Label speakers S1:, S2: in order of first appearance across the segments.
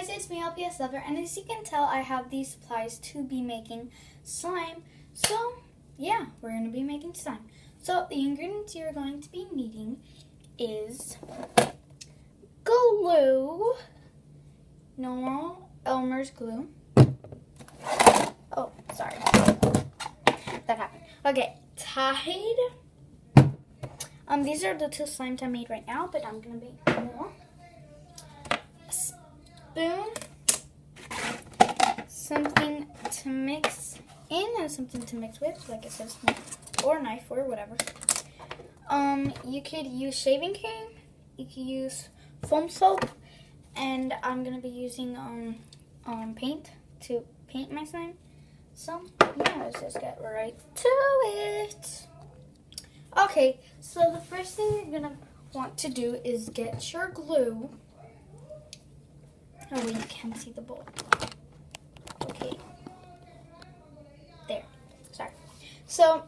S1: guys, it's me, LPS Lover, and as you can tell, I have these supplies to be making slime. So, yeah, we're going to be making slime. So, the ingredients you're going to be needing is glue, normal Elmer's glue. Oh, sorry. That happened. Okay, Tide. These are the two slimes I made right now, but I'm going to make more. Spoon, something to mix in and something to mix with, like it says, or a knife or whatever. You could use shaving cream, you could use foam soap, and I'm gonna be using paint to paint my slime. So yeah, let's just get right to it. Okay, so the first thing you're gonna want to do is get your glue. Oh wait, you can't see the bowl. Okay. There. Sorry. So,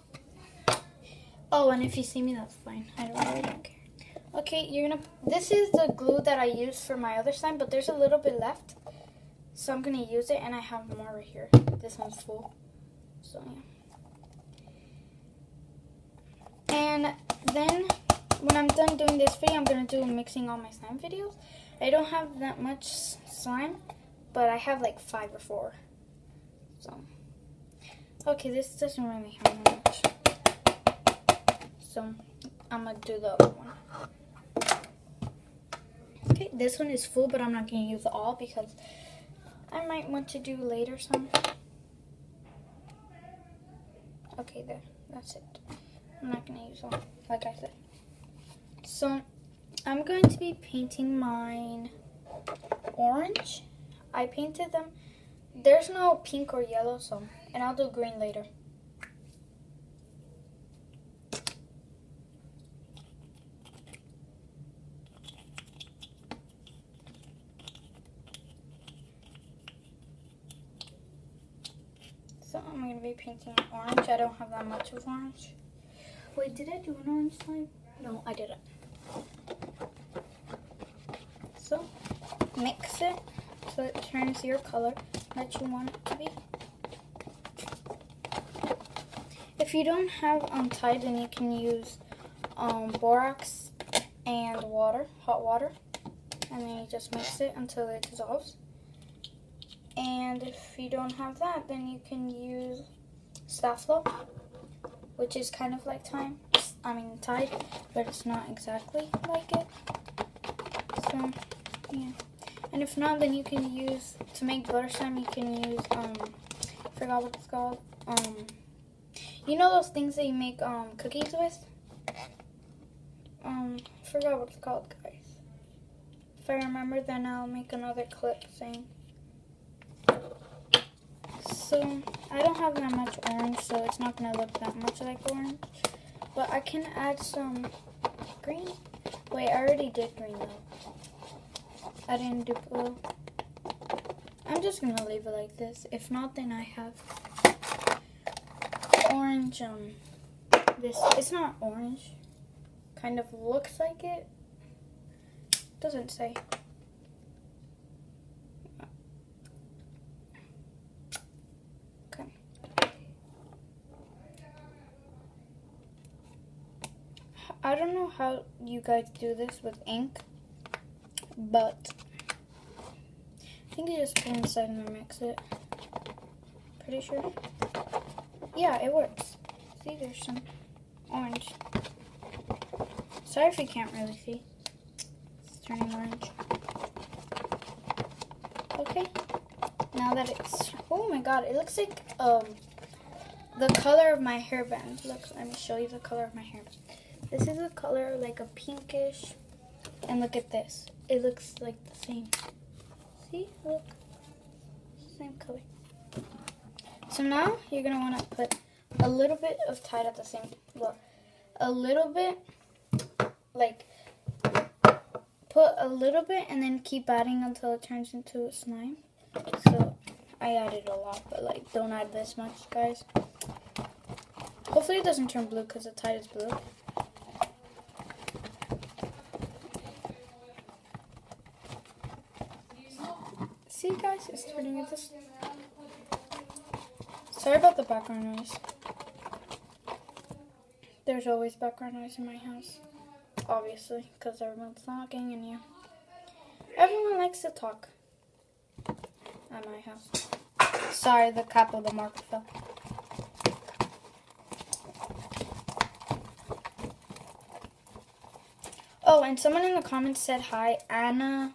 S1: oh, and if you see me, that's fine. I really don't care. Okay, this is the glue that I used for my other slime, but there's a little bit left. So I'm gonna use it, and I have more right here. This one's full. So, yeah. And then, when I'm done doing this video, I'm gonna do mixing all my slime videos. I don't have that much slime, but I have like 5 or 4. So, okay, this doesn't really have that much. So, I'm gonna do the other one. Okay, this one is full, but I'm not gonna use it all because I might want to do later some. Okay, there, that's it. I'm not gonna use all, like I said. So, I'm going to be painting mine orange. I painted them. There's no pink or yellow, and I'll do green later. So I'm going to be painting orange. I don't have that much of orange. Wait, did I do an orange slime? No, I didn't. So, mix it so it turns your color that you want it to be. If you don't have Tide, then you can use borax and water, hot water, and then you just mix it until it dissolves. And if you don't have that, then you can use Staflo, which is kind of like Tide, but it's not exactly like it. So, yeah. And if not, then you can use, to make butter slime, you can use, I forgot what it's called. You know those things that you make cookies with? Forgot what it's called, guys. If I remember, then I'll make another clip saying. So, I don't have that much orange, so it's not going to look that much like orange. But I can add some green. Wait, I already did green though. I didn't do blue. I'm just going to leave it like this. If not, then I have orange. It's not orange. Kind of looks like it. Doesn't say. Okay. I don't know how you guys do this with ink, but I think you just put it inside and then mix it. Pretty sure. Yeah, it works. See, there's some orange. Sorry if you can't really see. It's turning orange. Okay. Now that it's, oh my god, it looks like the color of my hairband. Look, let me show you the color of my hairband. This is a color like a pinkish, and look at this. It looks like the same. See, look, same color. So now you're gonna want to put a little bit of Tide at the same. Look, a little bit, like put a little bit, and then keep adding until it turns into a slime. So I added a lot, but like don't add this much, guys. Hopefully it doesn't turn blue because the Tide is blue. See, guys, it's turning into... Sorry about the background noise. There's always background noise in my house. Obviously, because everyone's talking in here. Everyone likes to talk at my house. Sorry, the cap of the marker fell. Oh, and someone in the comments said hi, Anna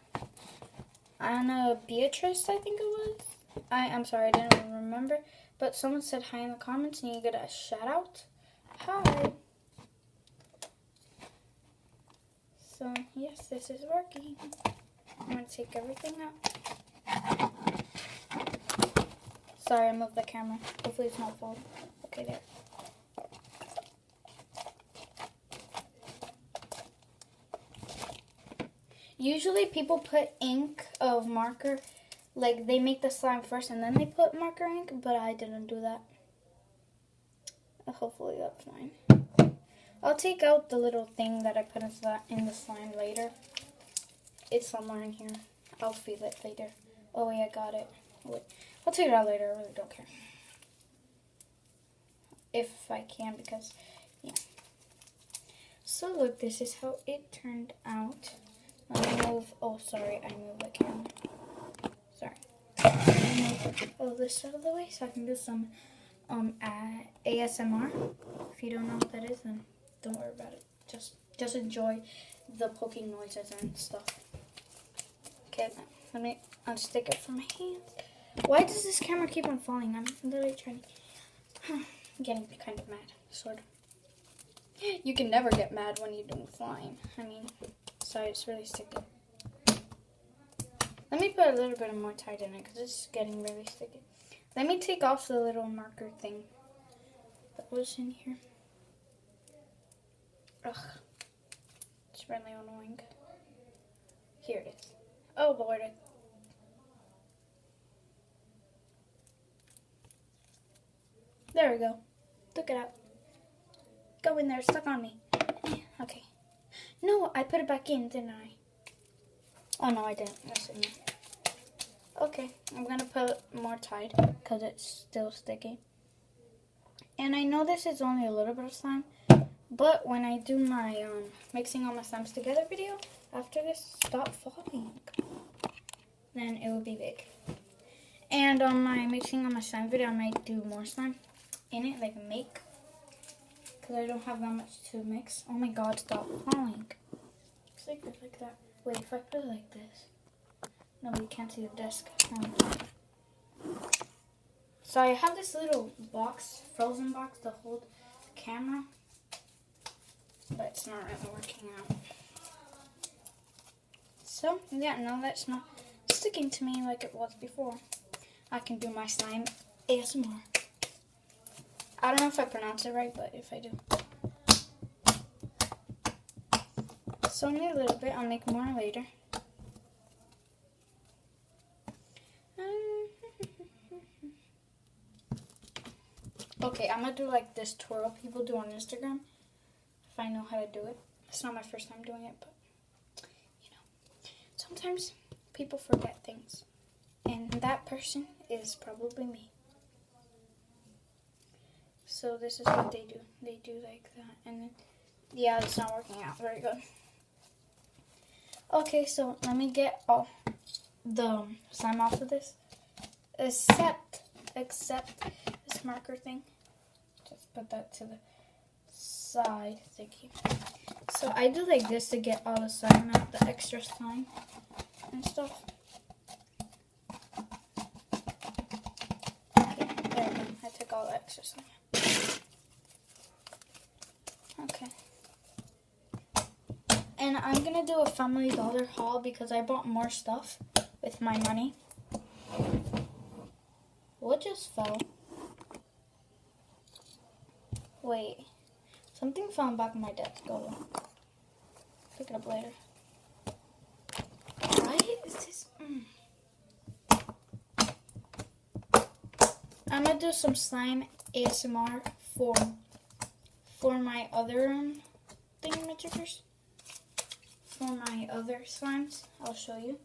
S1: Beatrice, I think it was. I'm sorry, I didn't even remember. But someone said hi in the comments and you get a shout out. Hi. So, yes, this is working. I'm going to take everything out. Sorry, I moved the camera. Hopefully it's not falling. Okay, there. Usually people put ink of marker, like they make the slime first and then they put marker ink, but I didn't do that. Hopefully that's fine. I'll take out the little thing that I put in the slime later. It's somewhere in here. I'll feel it later. Oh wait, I got it. Wait. I'll take it out later. I really don't care. If I can, because, yeah. So look, this is how it turned out. Let me move. Oh, sorry, I moved the camera. Sorry. Move all this out of the way so I can do some ASMR. If you don't know what that is, then don't worry about it. Just enjoy the poking noises and stuff. Okay, let me unstick it from my hands. Why does this camera keep on falling? I'm literally trying. I'm getting kind of mad, sort of. You can never get mad when you're doing slime. I mean, sorry, it's really sticky. Let me put a little bit more Tide in it because it's getting really sticky. Let me take off the little marker thing that was in here. Ugh, it's really annoying. Here it is. Oh Lord. There we go. Took it out. Go in there, stuck on me. Okay. No, I put it back in, didn't I? Oh no, I didn't. That's in there. Okay, I'm gonna put more Tide because it's still sticky. And I know this is only a little bit of slime, but when I do my mixing all my slimes together video, after this stop falling, then it will be big. And on my mixing all my slime video, I might do more slime in it, like make, because I don't have that much to mix. Oh my god, stop falling. Looks like that. Wait, if I put it like this, no, you can't see the desk. So I have this little box, frozen box to hold the camera, but it's not really working out. So, yeah, now that's not sticking to me like it was before. I can do my slime ASMR. I don't know if I pronounce it right, but if I do. So only a little bit, I'll make more later. Okay, I'm gonna do like this twirl people do on Instagram, if I know how to do it. It's not my first time doing it, but, you know, sometimes people forget things, and that person is probably me. So this is what they do. They do like that, and then, yeah, it's not working out very good. Okay, so let me get all the slime off of this, except this marker thing. Just put that to the side. Thank you. So I do like this to get all the slime out, the extra slime and stuff. Okay, there we go. I took all the extra slime out. Okay. And I'm gonna do a Family Dollar haul because I bought more stuff with my money. What just fell? Wait, something fell on the back of my desk. Go pick it up later. Why is this? I'm gonna do some slime ASMR for my other thingamajiggers. For my other slimes, I'll show you.